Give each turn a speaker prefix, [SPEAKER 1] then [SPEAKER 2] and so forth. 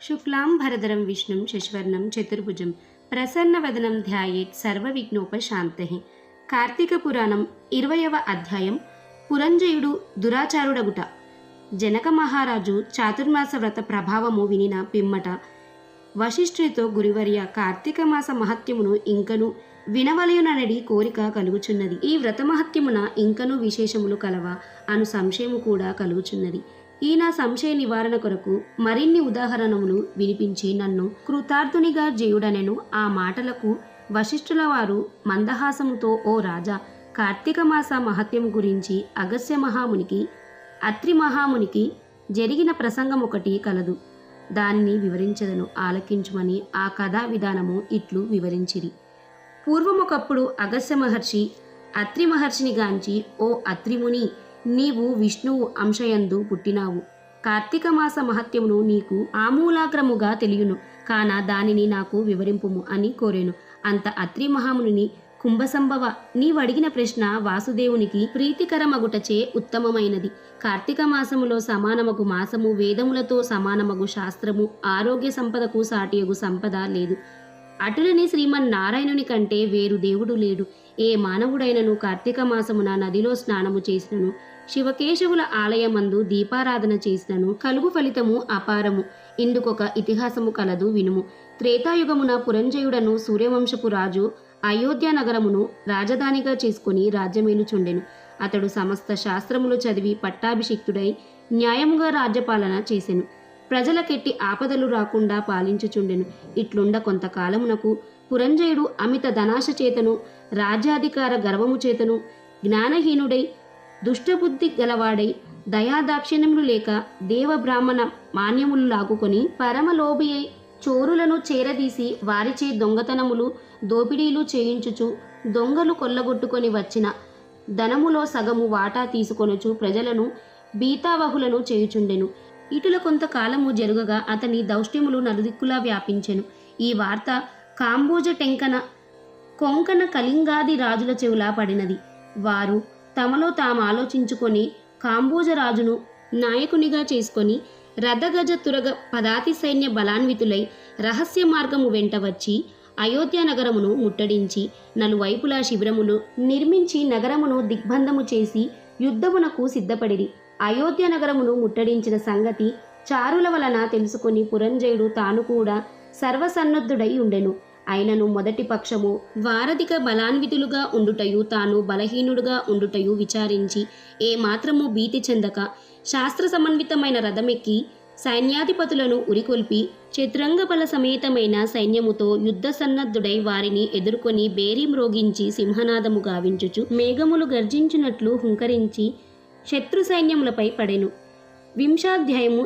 [SPEAKER 1] శుక్లాం భరధరం విష్ణుం శశివర్ణం చతుర్భుజం ప్రసన్నవదనం ధ్యాయేత్ సర్వవిఘ్నోపశాంతః. కార్తీక పురాణం 20వ అధ్యాయం. పురంజయుడు దురాచారుడగుట. జనక మహారాజు చాతుర్మాస వ్రత ప్రభావము వినిన పిమ్మట వశిష్ఠునితో, గురువర్య, కార్తీక మాస మహత్యమును ఇంకను వినవలయుననడి కోరిక కలుగుచున్నది. ఈ వ్రత మహత్యమున ఇంకను విశేషములు కలవా అను సంశయము కూడా కలుగుచున్నది. ఈ నా సంశయ నివారణ కొరకు మరిన్ని ఉదాహరణములు వినిపించి నన్ను కృతార్థునిగా చేయుడనెను. ఆ మాటలకు వశిష్ఠుల వారు మందహాసముతో, ఓ రాజా, కార్తీక మాస మహత్యము గురించి అగస్త్య మహామునికి, అత్రి మహామునికి జరిగిన ప్రసంగం ఒకటి కలదు. దానిని వివరించదను, ఆలకించుమని ఆ కథా విధానము ఇట్లు వివరించిరి. పూర్వమొకప్పుడు అగస్త్య మహర్షి అత్రి మహర్షిని గాంచి, ఓ అత్రిముని, నీవు విష్ణువు అంశయందు పుట్టినావు. కార్తీక మాస మహత్యమును నీకు ఆమూలాగ్రముగా తెలియను, కాన దానిని నాకు వివరింపుము అని కోరెను. అంత అత్రి మహాముని, కుంభసంభవ, నీవడిగిన ప్రశ్న వాసుదేవునికి ప్రీతికరమగుటచే ఉత్తమమైనది. కార్తీక మాసములో సమానమగు మాసము, వేదములతో సమానమగు శాస్త్రము, ఆరోగ్య సంపదకు సాటియగు సంపద లేదు. అటులని శ్రీమన్నారాయణుని కంటే వేరు దేవుడు లేడు. ఏ మానవుడైనను కార్తీక మాసమున నదిలో స్నానము చేసినను, శివకేశవుల ఆలయమందు దీపారాధన చేసినను కలుగు ఫలితము అపారము. ఇందుకొక ఇతిహాసము కలదు, వినుము. త్రేతాయుగమున పురంజయుడను సూర్యవంశపు రాజు అయోధ్య నగరమును రాజధానిగా చేసుకుని రాజ్యమేలుచుండెను. అతడు సమస్త శాస్త్రములు చదివి పట్టాభిషిక్తుడై న్యాయముగా రాజ్యపాలన చేసెను. ప్రజలకెట్టి ఆపదలు రాకుండా పాలించుచుండెను. ఇట్లుండ కొంతకాలమునకు పురంజయుడు అమిత ధనాశ చేతను, రాజ్యాధికార గర్వము చేతను జ్ఞానహీనుడై, దుష్టబుద్ధి గలవాడై, దయాదాక్షిణ్యములు లేక దేవ బ్రాహ్మణ మాన్యములు లాగుకొని పరమలోభి అయి చోరులను చేరదీసి వారిచే దొంగతనములు, దోపిడీలు చేయించుచు, దొంగలు కొల్లగొట్టుకొని వచ్చిన ధనములో సగము వాటా తీసుకొనుచు ప్రజలను బీతావహులను చేయుచుండెను. ఇటుల కొంతకాలము జరుగగా అతని దౌష్ట్యములు నలుదిక్కులా వ్యాపించెను. ఈ వార్త కాంబోజ, టెంకన, కొంకణ, కళింగాది రాజుల చెవులా పడినది. వారు తమలో తాము ఆలోచించుకొని కాంబోజ రాజును నాయకునిగా చేసుకొని రథగజ తురగ పదాతి సైన్య బలాన్వితులై రహస్య మార్గము వెంట వచ్చి అయోధ్య నగరమును ముట్టడించి నలువైపులా శిబిరములు నిర్మించి నగరమును దిగ్బంధము చేసి యుద్ధమునకు సిద్ధపడిరి. అయోధ్య నగరమును ముట్టడించిన సంగతి చారుల వలన తెలుసుకుని పురంజయుడు తాను కూడా సర్వసన్నద్ధుడై ఉండెను. అయినను మొదటి పక్షము వారధిక బలాన్వితులుగా ఉండుటయు, తాను బలహీనుడుగా ఉండుటయు విచారించి ఏ మాత్రము భీతి చెందక శాస్త్ర సమన్వితమైన రథమెక్కి సైన్యాధిపతులను ఉరికొల్పి చతురంగ బల సమేతమైన సైన్యముతో యుద్ధ సన్నద్ధుడై వారిని ఎదుర్కొని బేరీ మ్రోగించి సింహనాదము గావించుచు మేఘములు గర్జించినట్లు హుంకరించి శత్రు సైన్యములపై పడెను. 20వ అధ్యాయము.